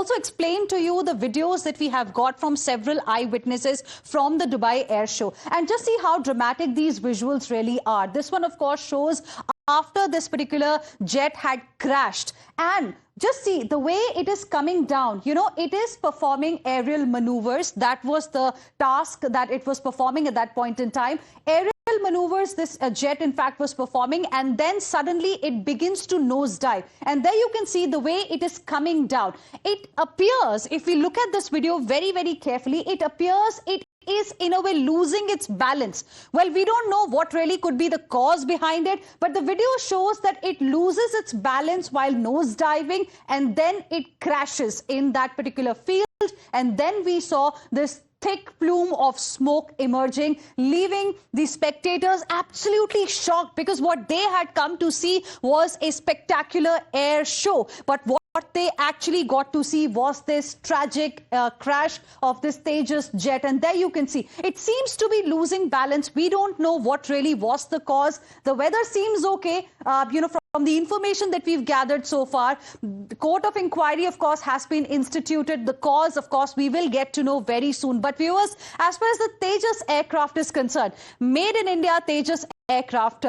also explain to you the videos that we have got from several eyewitnesses from the Dubai Air Show. And just see how dramatic these visuals really are. This one, of course, shows after this particular jet had crashed. And just see the way it is coming down. You know, it is performing aerial maneuvers. That was the task that it was performing at that point in time. Aerial maneuvers this jet in fact was performing, and then suddenly it begins to nosedive, and there you can see the way it is coming down. It appears, if we look at this video very carefully, it appears it is in a way losing its balance. Well, we don't know what really could be the cause behind it, but the video shows that it loses its balance while nosediving, and then it crashes in that particular field. And then we saw this thick plume of smoke emerging, leaving the spectators absolutely shocked, because what they had come to see was a spectacular air show. But what they actually got to see was this tragic crash of this Tejas jet. And there you can see it seems to be losing balance. We don't know what really was the cause. The weather seems okay, from the information that we've gathered so far. The court of inquiry, of course, has been instituted. The cause, of course, we will get to know very soon. But viewers, as far as the Tejas aircraft is concerned, made in India Tejas aircraft,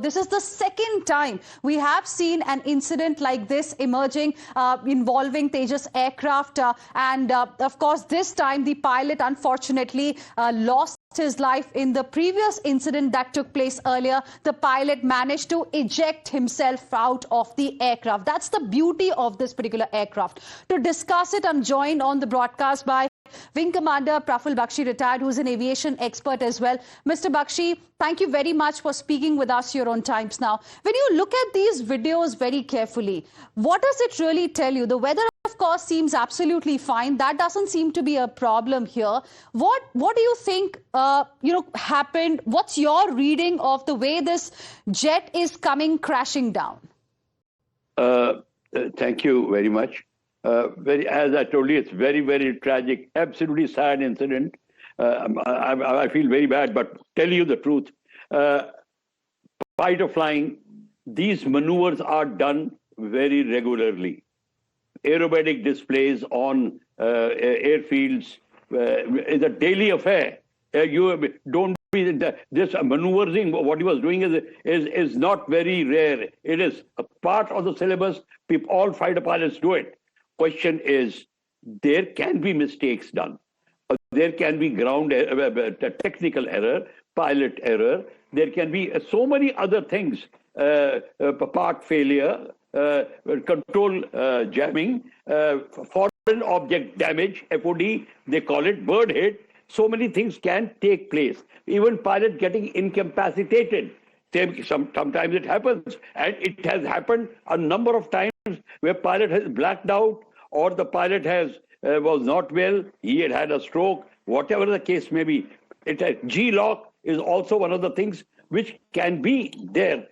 this is the second time we have seen an incident like this emerging involving Tejas aircraft. Of course, this time the pilot unfortunately lost his life. In the previous incident that took place earlier, the pilot managed to eject himself out of the aircraft. That's the beauty of this particular aircraft. To discuss it, I'm joined on the broadcast by Wing Commander Praful Bakshi, retired, who's an aviation expert as well. Mr. Bakshi, thank you very much for speaking with us here on Times Now. When you look at these videos very carefully, what does it really tell you? The weather, of course, seems absolutely fine. That doesn't seem to be a problem here. What do you think, happened? What's your reading of the way this jet is coming crashing down? Thank you very much. As I told you, it's very tragic, absolutely sad incident. I feel very bad, but tell you the truth. Fighter flying, these maneuvers are done very regularly. Aerobatic displays on airfields is a daily affair. You don't be this maneuvering. What he was doing is not very rare. It is a part of the syllabus. All fighter pilots do it. Question is, there can be mistakes done. There can be ground technical error, pilot error. There can be so many other things, part failure, control jamming, foreign object damage, FOD, they call it, bird hit. So many things can take place. Even pilot getting incapacitated. Sometimes it happens, and it has happened a number of times where pilot has blacked out, or the pilot was not well, he had a stroke, whatever the case may be. G-lock is also one of the things which can be there.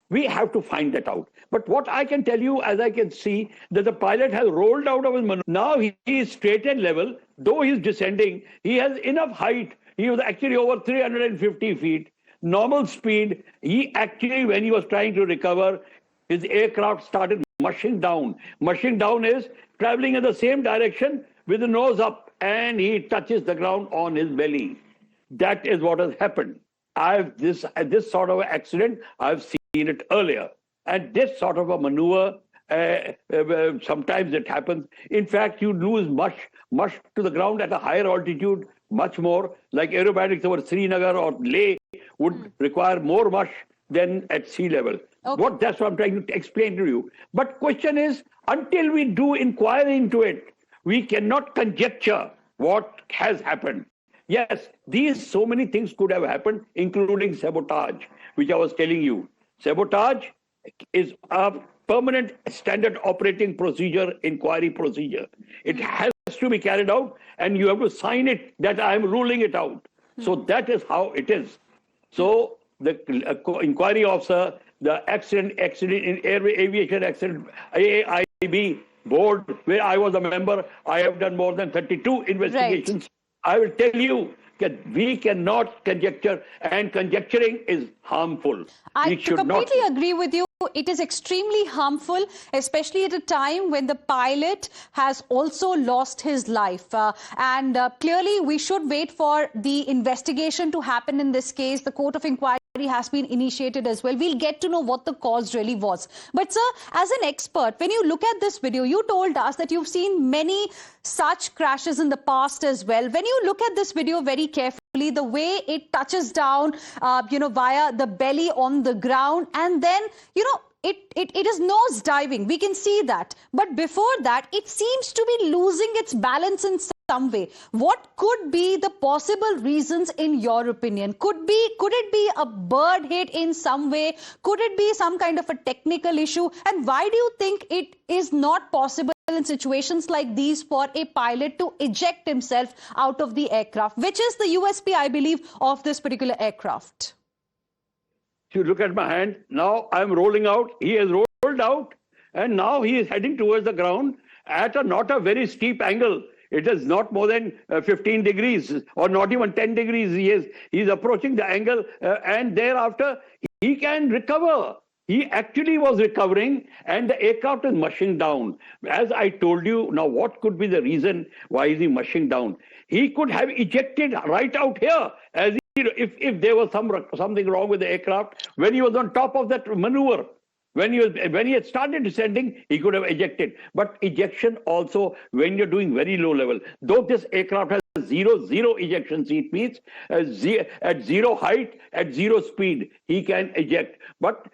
We have to find that out. But what I can tell you, as I can see, that the pilot has rolled out of his maneuver. Now he is straight and level. Though he's descending, he has enough height. He was actually over 350 feet. Normal speed. He actually, when he was trying to recover, his aircraft started mushing down. Mushing down is traveling in the same direction with the nose up, and he touches the ground on his belly. That is what has happened. This sort of accident, I've seen it earlier. And this sort of a maneuver, sometimes it happens. In fact, you lose much to the ground at a higher altitude, much more. Like aerobatics over Srinagar or Leh would require more mush than at sea level. Okay. That's what I'm trying to explain to you. But question is, until we do inquiry into it, we cannot conjecture what has happened. Yes, so many things could have happened, including sabotage, which I was telling you. Sabotage is a permanent standard operating procedure, inquiry procedure. It has to be carried out, and you have to sign it that I am ruling it out. So that is how it is. So the inquiry officer, the accident in aviation accident, AAIB board, where I was a member, I have done more than 32 investigations. I will tell you that we cannot conjecture, and conjecturing is harmful. I We should completely not. agree with you. It is extremely harmful, especially at a time when the pilot has also lost his life. And clearly, we should wait for the investigation to happen in this case. The court of inquiry has been initiated as well. We'll get to know what the cause really was. But sir, as an expert, when you look at this video, you told us that you've seen many such crashes in the past as well. When you look at this video very carefully, the way it touches down, via the belly on the ground, and then, it is nose diving. We can see that. But before that, it seems to be losing its balance in some way. What could be the possible reasons in your opinion? Could it be a bird hit in some way? Could it be some kind of a technical issue? And why do you think it is not possible in situations like these for a pilot to eject himself out of the aircraft, which is the USP, I believe, of this particular aircraft? If you look at my hand, now I'm rolling out. He has rolled out, and now he is heading towards the ground at not a very steep angle. It is not more than 15 degrees or not even 10 degrees. He's approaching the angle, and thereafter he can recover. He actually was recovering, and the aircraft is mushing down. As I told you, now what could be the reason why is he mushing down? He could have ejected right out here, as if there was something wrong with the aircraft when he was on top of that maneuver. When he had started descending, he could have ejected. But ejection also, when you're doing very low level, though this aircraft has zero ejection seat, means at zero height, at zero speed, he can eject. But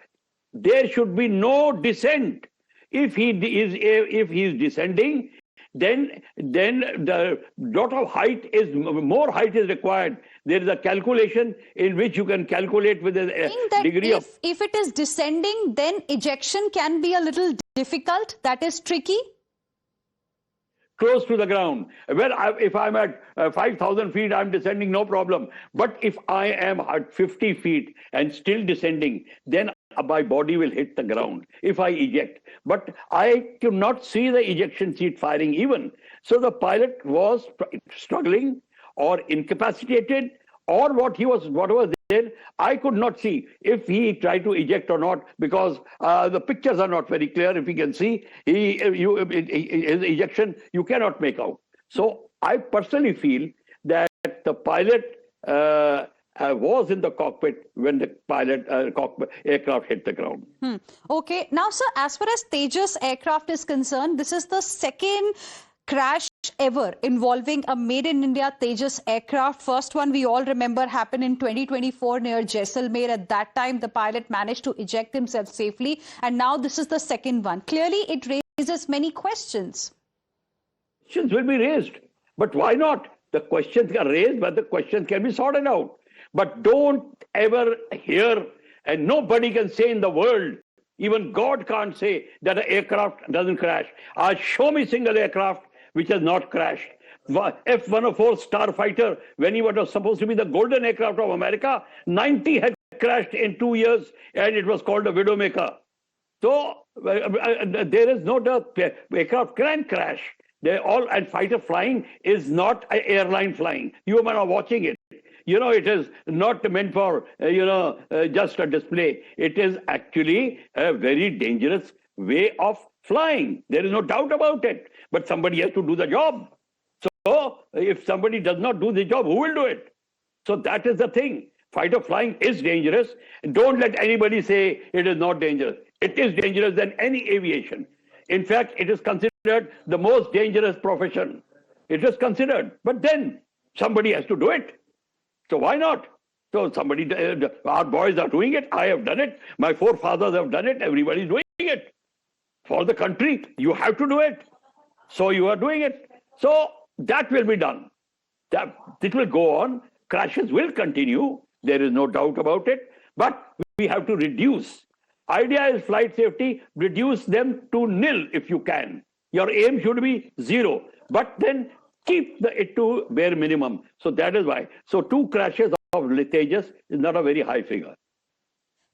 there should be no descent. If he is descending, then the lot of height is more height is required. There is a calculation in which you can calculate with a degree of. If it is descending, then ejection can be a little difficult. That is tricky. Close to the ground. Well, if I'm at 5,000 feet, I'm descending, no problem. But if I am at 50 feet and still descending, then my body will hit the ground if I eject. But I could not see the ejection seat firing even. So the pilot was struggling or incapacitated, or what was there, I could not see if he tried to eject or not, because the pictures are not very clear. If you can see, his ejection, you cannot make out. So I personally feel that the pilot was in the cockpit when the aircraft hit the ground. Okay. Now, sir, as far as Tejas aircraft is concerned, this is the second crash ever involving a made-in-India Tejas aircraft. First one, we all remember, happened in 2024 near Jaisalmer. At that time, the pilot managed to eject himself safely. And now this is the second one. Clearly, it raises many questions. Questions will be raised. But why not? The questions are raised, but the questions can be sorted out. But don't ever hear, and nobody can say in the world, even God can't say that an aircraft doesn't crash. Show me single aircraft which has not crashed. F-104 Starfighter, when he was supposed to be the golden aircraft of America, 90 had crashed in 2 years, and it was called a Widowmaker. So there is no doubt aircraft can crash. And fighter flying is not an airline flying. You are watching it. It is not meant for, just a display. It is actually a very dangerous way of flying. There is no doubt about it. But somebody has to do the job. So if somebody does not do the job, who will do it? So that is the thing. Fighter flying is dangerous. Don't let anybody say it is not dangerous. It is dangerous than any aviation. In fact, it is considered the most dangerous profession. It is considered. But then somebody has to do it. So why not? So our boys are doing it. I have done it. My forefathers have done it. Everybody is doing it. For the country, you have to do it. So you are doing it. So that will be done. It will go on. Crashes will continue. There is no doubt about it. But we have to reduce. Idea is flight safety. Reduce them to nil if you can. Your aim should be 0. But then keep it to bare minimum. So that is why. So 2 crashes of Tejas is not a very high figure.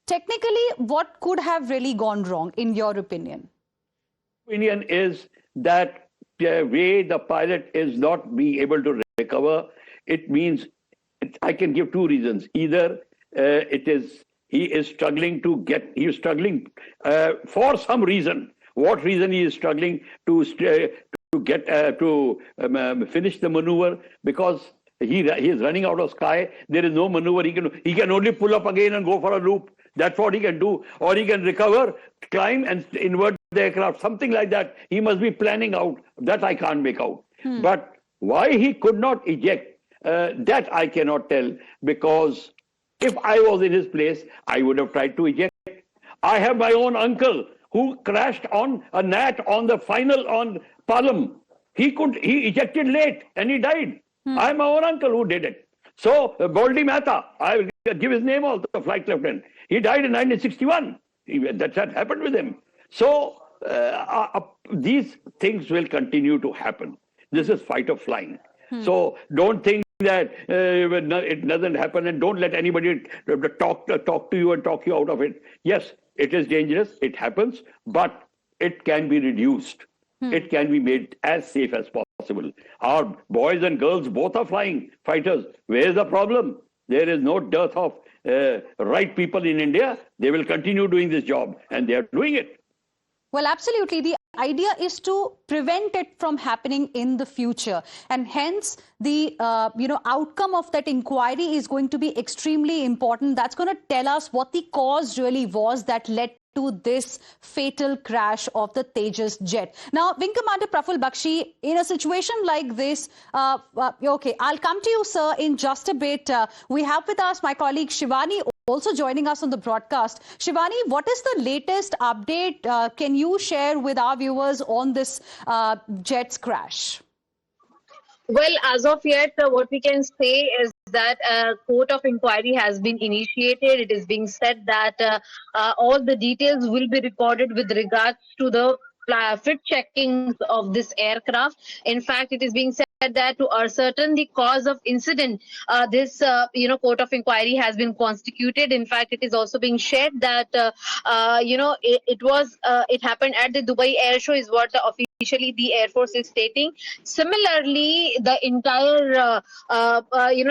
Technically, what could have really gone wrong, in your opinion? Opinion is that the way the pilot is not being able to recover, it means I can give two reasons. Either he is struggling for some reason. What reason he is struggling to finish the maneuver? Because he is running out of sky. There is no maneuver. He can only pull up again and go for a loop. That's what he can do. Or he can recover, climb, and invert the aircraft. Something like that. He must be planning out. That I can't make out. But why he could not eject, that I cannot tell. Because if I was in his place, I would have tried to eject. I have my own uncle who crashed on a gnat on the final on Palam. He ejected late and he died. I have my own uncle who did it. So Baldy Mehta, I will give his name also, flight lieutenant. He died in 1961. That happened with him. So these things will continue to happen. This is fight or flying. So don't think that it doesn't happen, and don't let anybody talk to you and talk you out of it. Yes, it is dangerous. It happens, but it can be reduced. It can be made as safe as possible. Our boys and girls both are flying fighters. Where is the problem? There is no dearth of right people in India. They will continue doing this job, and they are doing it. Well, absolutely. The idea is to prevent it from happening in the future, and hence the outcome of that inquiry is going to be extremely important. That's going to tell us what the cause really was that led to this fatal crash of the Tejas jet. Now, Wing Commander Praful Bakshi, in a situation like this, okay, I'll come to you, sir, in just a bit. We have with us my colleague Shivani also joining us on the broadcast. Shivani, what is the latest update? Can you share with our viewers on this jet's crash? Well, as of yet, what we can say is that a court of inquiry has been initiated. It is being said that all the details will be recorded with regards to the fit checkings of this aircraft. In fact, it is being said that to ascertain the cause of incident, this court of inquiry has been constituted. In fact, it is also being shared that it happened at the Dubai Air Show, is what officially the Air Force is stating. Similarly, the entire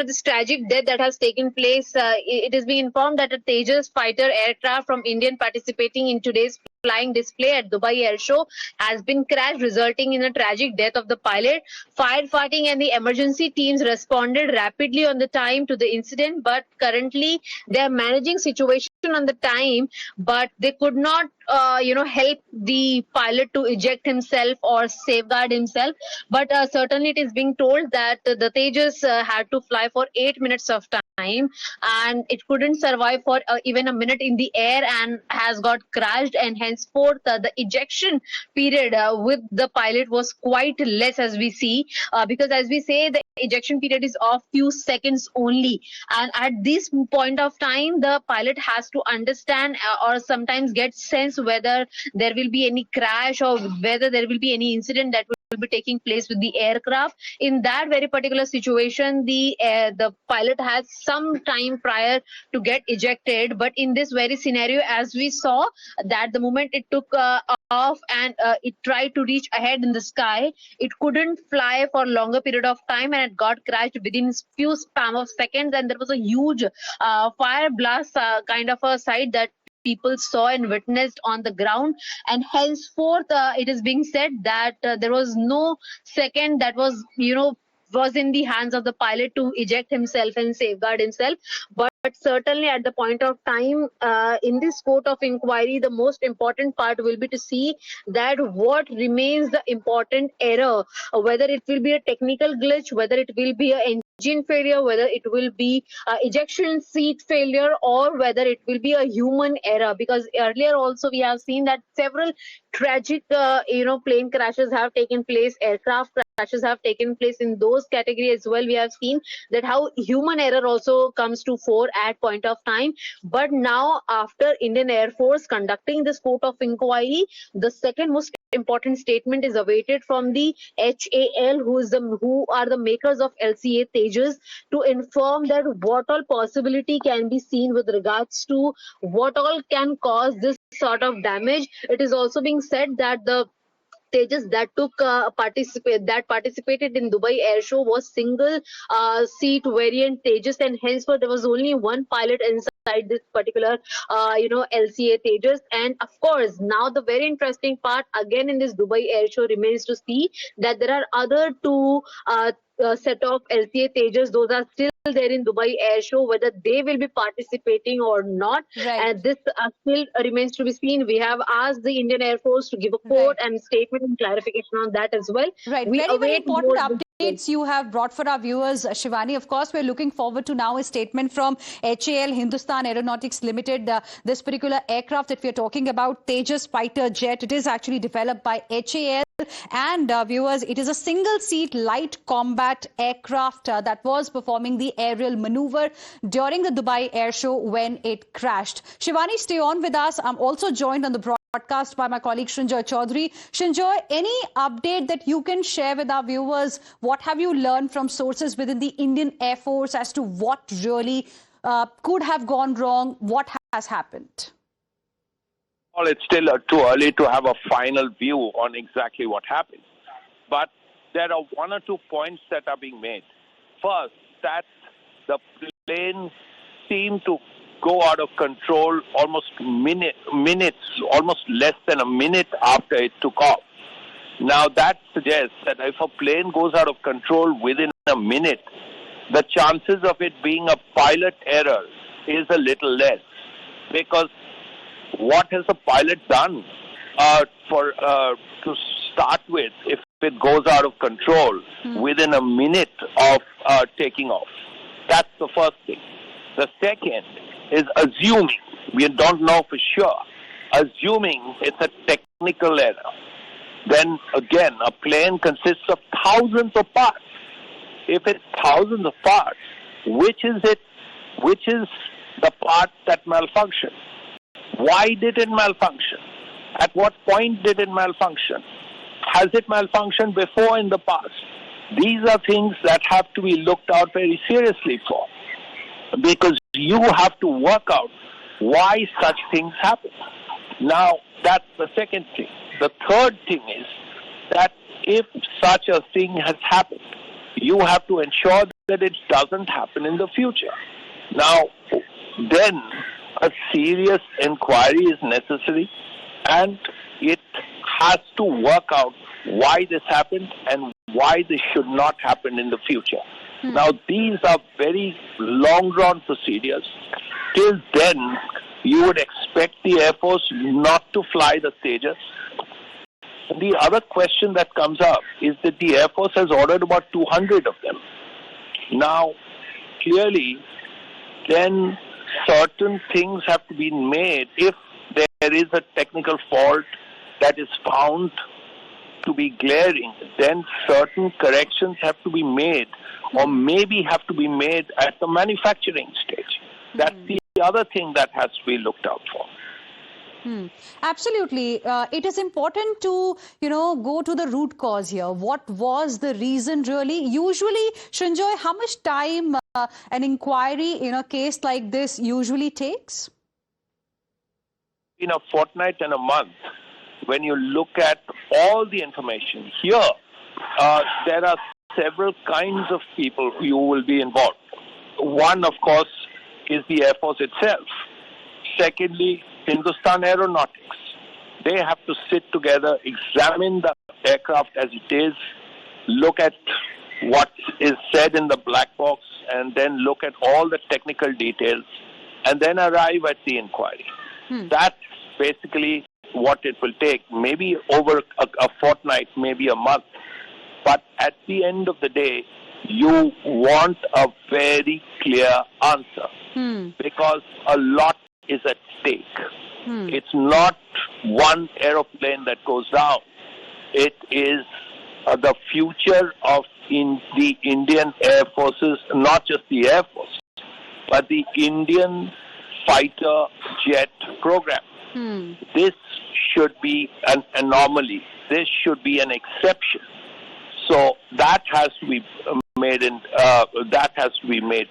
this tragic death that has taken place, it is being informed that a Tejas fighter aircraft from Indian participating in today's flying display at Dubai Air Show has been crashed, resulting in a tragic death of the pilot. Firefighting and the emergency teams responded rapidly on the time to the incident, but currently they are managing situation on the time, but they could not help the pilot to eject himself or safeguard himself. But certainly it is being told that the Tejas had to fly for 8 minutes of time, and it couldn't survive for even a minute in the air and has got crashed, and henceforth the ejection period with the pilot was quite less, as we see, because as we say, the ejection period is of few seconds only, and at this point of time the pilot has to understand or sometimes get sense whether there will be any crash or whether there will be any incident that will be taking place with the aircraft. In that very particular situation, the pilot has some time prior to get ejected, but in this very scenario, as we saw, that the moment it took off and it tried to reach ahead in the sky, it couldn't fly for a longer period of time, and it got crashed within few span of seconds, and there was a huge fire blast kind of a sight that people saw and witnessed on the ground. And henceforth it is being said that there was no second that was in the hands of the pilot to eject himself and safeguard himself. But certainly at the point of time in this court of inquiry, the most important part will be to see that what remains the important error, whether it will be a technical glitch, whether it will be a engine failure, whether it will be ejection seat failure, or whether it will be a human error. Because earlier also we have seen that several tragic plane crashes have taken place, aircraft crashes have taken place. In those categories as well, we have seen that how human error also comes to fore at point of time. But now, after Indian Air Force conducting this court of inquiry, the second most important statement is awaited from the HAL, who are the makers of LCA Tejas, to inform that what all possibility can be seen with regards to what all can cause this sort of damage. It is also being said that the Tejas that participated in Dubai Air Show was single seat variant Tejas, and henceforth there was only one pilot inside this particular LCA Tejas. And of course, now the very interesting part again in this Dubai Air Show remains to see that there are other two set of LCA Tejas. Those are still there in Dubai Air Show, whether they will be participating or not. Right. And this still remains to be seen. We have asked the Indian Air Force to give a quote and statement and clarification on that as well. Right. We Very, very await important more updates you have brought for our viewers, Shivani. Of course, we're looking forward to now a statement from HAL, Hindustan Aeronautics Limited. This particular aircraft that we're talking about, Tejas fighter jet, it is actually developed by HAL. And viewers, it is a single-seat light combat aircraft that was performing the aerial maneuver during the Dubai Air Show when it crashed. Shivani, stay on with us. I'm also joined on the broadcast by my colleague Srinjoy Chaudhary. Srinjoy, any update that you can share with our viewers? What have you learned from sources within the Indian Air Force as to what really could have gone wrong? What has happened? Well, it's still too early to have a final view on exactly what happened. But there are one or two points that are being made. First, that the plane seemed to go out of control almost minutes, almost less than a minute after it took off. Now, that suggests that if a plane goes out of control within a minute, the chances of it being a pilot error is a little less. Because what has the pilot done to start with if it goes out of control within a minute of taking off? That's the first thing. The second is assuming, we don't know for sure, assuming it's a technical error. Then again, a plane consists of thousands of parts. If it's thousands of parts, which is the part that malfunctioned? Why did it malfunction? At what point did it malfunction? Has it malfunctioned before in the past? These are things that have to be looked out very seriously for, because you have to work out why such things happen. Now, that's the second thing. The third thing is that if such a thing has happened, you have to ensure that it doesn't happen in the future. Now, then a serious inquiry is necessary, and it has to work out why this happened and why this should not happen in the future. Now, these are very long-drawn procedures. Till then, you would expect the Air Force not to fly the Tejas. The other question that comes up is that the Air Force has ordered about 200 of them. Now, clearly, then certain things have to be made. If there is a technical fault that is found to be glaring, then certain corrections have to be made, or maybe have to be made at the manufacturing stage. That's the other thing that has to be looked out for. Absolutely. It is important to, go to the root cause here. What was the reason really? Usually, Srinjoy, how much time an inquiry in a case like this usually takes? In a fortnight and a month, when you look at all the information here, there are several kinds of people who will be involved. One, of course, is the Air Force itself. Secondly, Hindustan Aeronautics. They have to sit together, examine the aircraft as it is, look at what is said in the black box, and then look at all the technical details, and then arrive at the inquiry. That's basically what it will take, maybe over a fortnight, maybe a month. But at the end of the day, you want a very clear answer, because a lot is at stake. It's not one aeroplane that goes down. It is the future of the Indian Air Forces, not just the Air Force, but the Indian fighter jet program. This should be an anomaly. This should be an exception. So that has to be made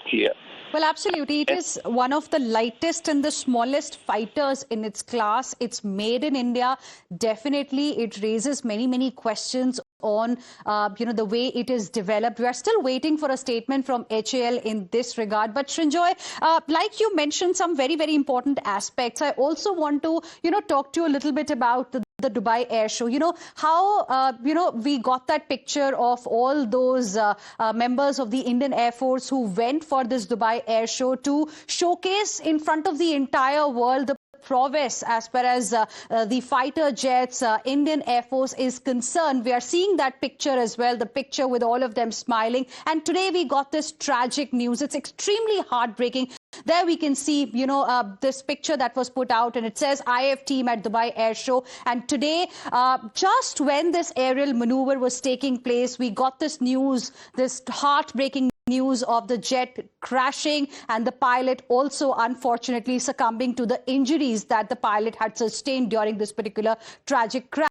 clear. Well, absolutely. It is one of the lightest and the smallest fighters in its class. It's made in India. Definitely, it raises many questions on, the way it is developed. We are still waiting for a statement from HAL in this regard. But Srinjoy, like you mentioned some very important aspects, I also want to, talk to you a little bit about the Dubai Air Show. How, we got that picture of all those members of the Indian Air Force who went for this Dubai Air Show to showcase in front of the entire world the prowess as far as the fighter jets, Indian Air Force is concerned. We are seeing that picture as well, the picture with all of them smiling. And today we got this tragic news. It's extremely heartbreaking. There we can see, this picture that was put out, and it says IAF team at Dubai Air Show. And today, just when this aerial maneuver was taking place, we got this news, this heartbreaking news of the jet crashing and the pilot also unfortunately succumbing to the injuries that the pilot had sustained during this particular tragic crash.